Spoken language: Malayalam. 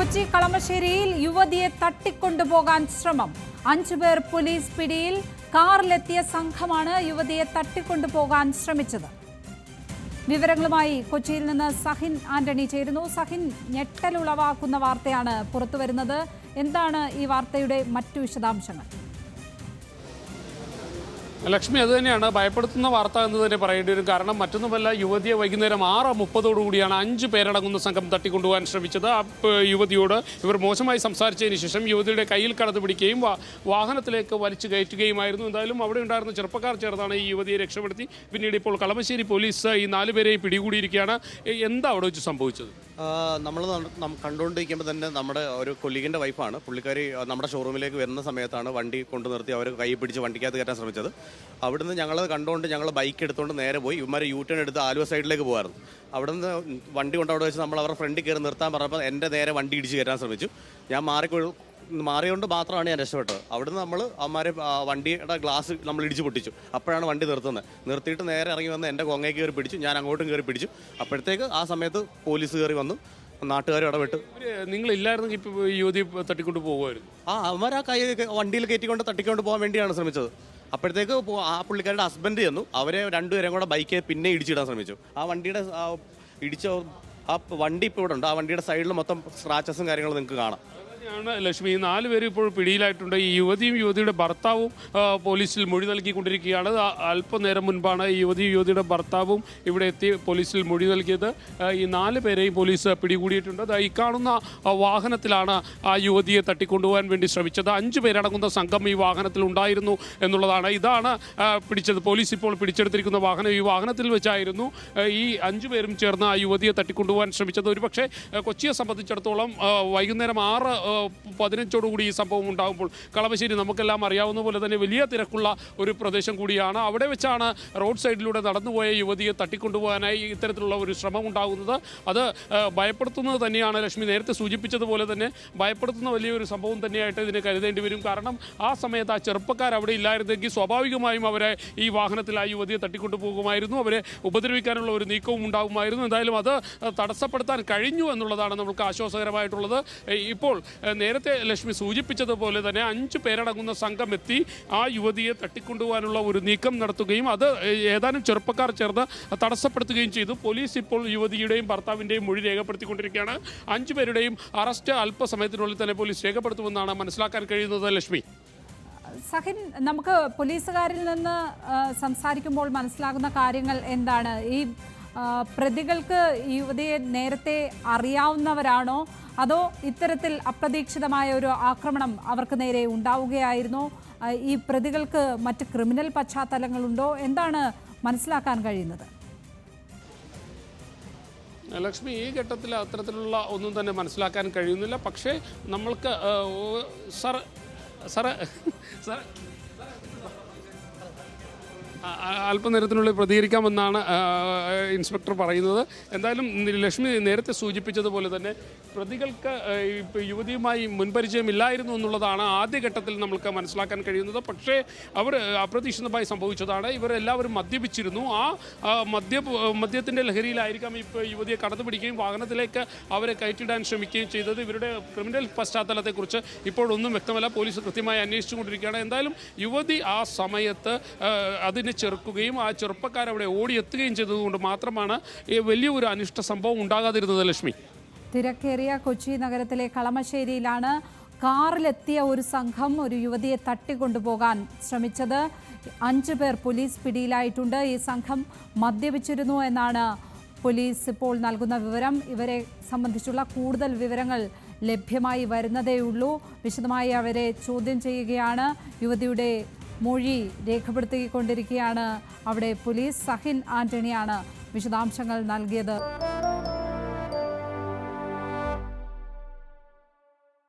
കൊച്ചി കളമശ്ശേരിയിൽ യുവതിയെ തട്ടിക്കൊണ്ടുപോകാൻ ശ്രമം. 5 പേർ പോലീസ് പിടിയിൽ. കാറിലെത്തിയ സംഘമാണ് യുവതിയെ തട്ടിക്കൊണ്ടുപോകാൻ ശ്രമിച്ചത്. വിവരങ്ങളുമായി കൊച്ചിയിൽ നിന്ന് സഹിൻ ആന്റണി ചേരുന്നു. സഹിൻ, ഞെട്ടലുളവാക്കുന്ന വാർത്തയാണ് പുറത്തുവരുന്നത്. എന്താണ് ഈ വാർത്തയുടെ മറ്റു വിശദാംശങ്ങൾ? ലക്ഷ്മി, അത് തന്നെയാണ് ഭയപ്പെടുത്തുന്ന വാർത്ത എന്ന് തന്നെ പറയേണ്ടി വരും. കാരണം മറ്റൊന്നുമല്ല, യുവതിയെ വൈകുന്നേരം 6:30 5 പേരടങ്ങുന്ന സംഘം തട്ടിക്കൊണ്ടുപോകാൻ ശ്രമിച്ചത്. ആ യുവതിയോട് ഇവർ മോശമായി സംസാരിച്ചതിന് ശേഷം യുവതിയുടെ കയ്യിൽ കടന്നു പിടിക്കുകയും വാഹനത്തിലേക്ക് വലിച്ചു കയറ്റുകയുമായിരുന്നു. എന്തായാലും അവിടെ ഉണ്ടായിരുന്ന ചെറുപ്പക്കാർ ചേർന്നാണ് ഈ യുവതിയെ രക്ഷപ്പെടുത്തി. പിന്നീട് ഇപ്പോൾ കളമശ്ശേരി പോലീസ് ഈ 4 പേരെയും പിടികൂടിയിരിക്കുകയാണ്. എന്താ അവിടെ വെച്ച് സംഭവിച്ചത്? നമ്മൾ കണ്ടുകൊണ്ടിരിക്കുമ്പോൾ തന്നെ നമ്മുടെ ഒരു കൊല്ലീഗിൻ്റെ വൈഫാണ്. പുള്ളിക്കാരി നമ്മുടെ ഷോറൂമിലേക്ക് വരുന്ന സമയത്താണ് വണ്ടി കൊണ്ടു നിർത്തി അവർ കൈ പിടിച്ച് വണ്ടിക്കകത്ത് കയറ്റാൻ ശ്രമിച്ചത്. അവിടുന്ന് ഞങ്ങളത് കണ്ടുകൊണ്ട് ഞങ്ങൾ ബൈക്ക് എടുത്തുകൊണ്ട് നേരെ പോയി. ഇവന്മാർ യൂട്ടേൺ എടുത്ത് ആലുവ സൈഡിലേക്ക് പോകുമായിരുന്നു. അവിടുന്ന് വണ്ടി കൊണ്ട് അവിടെ വെച്ച് നമ്മൾ അവരുടെ ഫ്രണ്ടിൽ കയറി നിർത്താൻ പറഞ്ഞപ്പോൾ എൻ്റെ നേരെ വണ്ടി ഇടിച്ച് കയറ്റാൻ ശ്രമിച്ചു. ഞാൻ മാറിയോണ്ട് മാത്രമാണ് ഞാൻ രക്ഷപ്പെട്ടത്. അവിടുന്ന് നമ്മൾ അവന്മാരെ വണ്ടിയുടെ ഗ്ലാസ് നമ്മൾ ഇടിച്ച് പൊട്ടിച്ചു. അപ്പോഴാണ് വണ്ടി നിർത്തിയിട്ട് നേരെ ഇറങ്ങി വന്ന് എൻ്റെ കൊങ്ങയ്ക്ക് കയറി പിടിച്ചു. ഞാൻ അങ്ങോട്ടും കയറി പിടിച്ചു. അപ്പോഴത്തേക്ക് ആ സമയത്ത് പോലീസ് കയറി വന്നു, നാട്ടുകാർ ഇടപെട്ട്. നിങ്ങളില്ലായിരുന്നെങ്കിൽ ഇപ്പോൾ യുവതി തട്ടിക്കൊണ്ട് പോകുമായിരുന്നു. അവന്മാർ ആ കൈ വണ്ടിയിൽ കയറ്റിക്കൊണ്ട് തട്ടിക്കൊണ്ട് പോകാൻ വേണ്ടിയാണ് ശ്രമിച്ചത്. അപ്പോഴത്തേക്ക് ആ പുള്ളിക്കാരുടെ ഹസ്ബൻഡ് ചെന്നു. അവരെ രണ്ടുപേരും കൂടെ ബൈക്ക് പിന്നെ ഇടിച്ചിടാൻ ശ്രമിച്ചു. ആ വണ്ടിയുടെ ഇടിച്ച ആ വണ്ടി ഇപ്പോൾ ഇവിടെ ഉണ്ട്. ആ വണ്ടിയുടെ സൈഡിൽ മൊത്തം സ്ക്രാച്ചസും കാര്യങ്ങളും നിങ്ങൾക്ക് കാണാം. ലക്ഷ്മി, 4 പേരും ഇപ്പോൾ പിടിയിലായിട്ടുണ്ട്. ഈ യുവതിയും യുവതിയുടെ ഭർത്താവും പോലീസിൽ മൊഴി നൽകിക്കൊണ്ടിരിക്കുകയാണ്. അല്പനേരം മുൻപാണ് ഈ യുവതിയുടെ ഭർത്താവും ഇവിടെ എത്തി പോലീസിൽ മൊഴി നൽകിയത്. ഈ 4 പേരെയും പോലീസ് പിടികൂടിയിട്ടുണ്ട്. ഈ കാണുന്ന വാഹനത്തിലാണ് ആ യുവതിയെ തട്ടിക്കൊണ്ടുപോകാൻ വേണ്ടി ശ്രമിച്ചത്. 5 പേരടങ്ങുന്ന സംഘം ഈ വാഹനത്തിൽ ഉണ്ടായിരുന്നു എന്നുള്ളതാണ്. ഇതാണ് പിടിച്ചത്. പോലീസ് ഇപ്പോൾ പിടിച്ചെടുത്തിരിക്കുന്ന വാഹനം. ഈ വാഹനത്തിൽ വെച്ചായിരുന്നു ഈ 5 പേരും ചേർന്ന് ആ യുവതിയെ തട്ടിക്കൊണ്ടുപോകാൻ ശ്രമിച്ചത്. ഒരുപക്ഷെ കൊച്ചിയെ സംബന്ധിച്ചിടത്തോളം വൈകുന്നേരം 6:15 ഈ സംഭവം ഉണ്ടാകുമ്പോൾ കളമശ്ശേരി നമുക്കെല്ലാം അറിയാവുന്ന പോലെ തന്നെ വലിയ തിരക്കുള്ള ഒരു പ്രദേശം കൂടിയാണ്. അവിടെ വെച്ചാണ് റോഡ് സൈഡിലൂടെ നടന്നുപോയ യുവതിയെ തട്ടിക്കൊണ്ടുപോകാനായി ഇത്തരത്തിലുള്ള ഒരു ശ്രമം ഉണ്ടാകുന്നത്. അത് ഭയപ്പെടുത്തുന്നത് തന്നെയാണ്. ലക്ഷ്മി നേരത്തെ സൂചിപ്പിച്ചതുപോലെ തന്നെ ഭയപ്പെടുത്തുന്ന വലിയൊരു സംഭവം തന്നെയായിട്ട് ഇതിനെ കരുതേണ്ടി വരും. കാരണം ആ സമയത്ത് ആ ചെറുപ്പക്കാർ അവിടെ ഇല്ലായിരുന്നെങ്കിൽ സ്വാഭാവികമായും അവരെ ഈ വാഹനത്തിൽ ആ യുവതിയെ തട്ടിക്കൊണ്ടുപോകുമായിരുന്നു. അവരെ ഉപദ്രവിക്കാനുള്ള ഒരു നീക്കവും ഉണ്ടാകുമായിരുന്നു. എന്തായാലും അത് തടസ്സപ്പെടുത്താൻ കഴിഞ്ഞു എന്നുള്ളതാണ് നമുക്ക് ആശ്വാസകരമായിട്ടുള്ളത്. ഇപ്പോൾ നേരത്തെ ലക്ഷ്മി സൂചിപ്പിച്ചതുപോലെ തന്നെ 5 പേരടങ്ങുന്ന സംഘം എത്തി ആ യുവതിയെ തട്ടിക്കൊണ്ടുപോകാനുള്ള ഒരു നീക്കം നടത്തുകയും അത് ഏതാനും ചെറുപ്പക്കാർ ചേർന്ന് തടസ്സപ്പെടുത്തുകയും ചെയ്തു. പോലീസ് ഇപ്പോൾ യുവതിയുടെയും ഭർത്താവിൻ്റെയും മൊഴി രേഖപ്പെടുത്തിക്കൊണ്ടിരിക്കുകയാണ്. 5 പേരുടെയും അറസ്റ്റ് അല്പസമയത്തിനുള്ളിൽ തന്നെ പോലീസ് രേഖപ്പെടുത്തുമെന്നാണ് മനസ്സിലാക്കാൻ കഴിയുന്നത്. ലക്ഷ്മി, സഹിൻ, നമുക്ക് പോലീസുകാരിൽ നിന്ന് സംസാരിക്കുമ്പോൾ മനസ്സിലാകുന്ന കാര്യങ്ങൾ എന്താണ്? ഈ പ്രതികൾക്ക് യുവതിയെ നേരത്തെ അറിയാവുന്നവരാണോ, അതോ ഇത്തരത്തിൽ അപ്രതീക്ഷിതമായ ഒരു ആക്രമണം അവർക്ക് നേരെ ഉണ്ടാവുകയായിരുന്നോ? ഈ പ്രതികൾക്ക് മറ്റ് ക്രിമിനൽ പശ്ചാത്തലങ്ങളുണ്ടോ? എന്താണ് മനസ്സിലാക്കാൻ കഴിയുന്നത്? ലക്ഷ്മി, ഈ ഘട്ടത്തിൽ അത്തരത്തിലുള്ള ഒന്നും തന്നെ മനസ്സിലാക്കാൻ കഴിയുന്നില്ല. പക്ഷേ നമ്മൾക്ക് അല്പനേരത്തിനുള്ളിൽ പ്രതികരിക്കാമെന്നാണ് ഇൻസ്പെക്ടർ പറയുന്നത്. എന്തായാലും ലക്ഷ്മി നേരത്തെ സൂചിപ്പിച്ചതുപോലെ തന്നെ പ്രതികൾക്ക് യുവതിയുമായി മുൻപരിചയമില്ലായിരുന്നു എന്നുള്ളതാണ് ആദ്യഘട്ടത്തിൽ നമുക്ക് മനസ്സിലാക്കാൻ കഴിയുന്നത്. പക്ഷേ അവർ അപ്രതീക്ഷിതമായി സംഭവിച്ചതാണ്. ഇവരെല്ലാവരും മദ്യപിച്ചിരുന്നു. ആ മദ്യത്തിൻ്റെ ലഹരിയിലായിരിക്കാം ഇപ്പോൾ യുവതിയെ കടന്നു പിടിക്കുകയും വാഹനത്തിലേക്ക് അവരെ കയറ്റിടാൻ ശ്രമിക്കുകയും ചെയ്തത്. ഇവരുടെ ക്രിമിനൽ പശ്ചാത്തലത്തെക്കുറിച്ച് ഇപ്പോഴൊന്നും വ്യക്തമല്ല. പോലീസ് കൃത്യമായി അന്വേഷിച്ചുകൊണ്ടിരിക്കുകയാണ്. എന്തായാലും യുവതി ആ സമയത്ത് അതിനെ ചെറുക്കുകയും ആ ചെറുപ്പക്കാരവിടെ ഓടിയെത്തുകയും ചെയ്തതുകൊണ്ട് മാത്രമാണ് വലിയൊരു അനിഷ്ട സംഭവം ഉണ്ടാകാതിരുന്നത്. ലക്ഷ്മി, തിരക്കേറിയ കൊച്ചി നഗരത്തിലെ കളമശ്ശേരിയിലാണ് കാറിലെത്തിയ ഒരു സംഘം ഒരു യുവതിയെ തട്ടിക്കൊണ്ടുപോകാൻ ശ്രമിച്ചത്. 5 പേർ പോലീസ് പിടിയിലായിട്ടുണ്ട്. ഈ സംഘം മദ്യപിച്ചിരുന്നു എന്നാണ് പോലീസ് ഇപ്പോൾ നൽകുന്ന വിവരം. ഇവരെ സംബന്ധിച്ചുള്ള കൂടുതൽ വിവരങ്ങൾ ലഭ്യമായി വരുന്നതേയുള്ളൂ. വിശദമായി അവരെ ചോദ്യം ചെയ്യുകയാണ്. യുവതിയുടെ മൊഴി രേഖപ്പെടുത്തിക്കൊണ്ടിരിക്കുകയാണ് അവിടെ പോലീസ്. സഹിൻ ആന്റണിയാണ് വിശദാംശങ്ങൾ നൽകിയത്.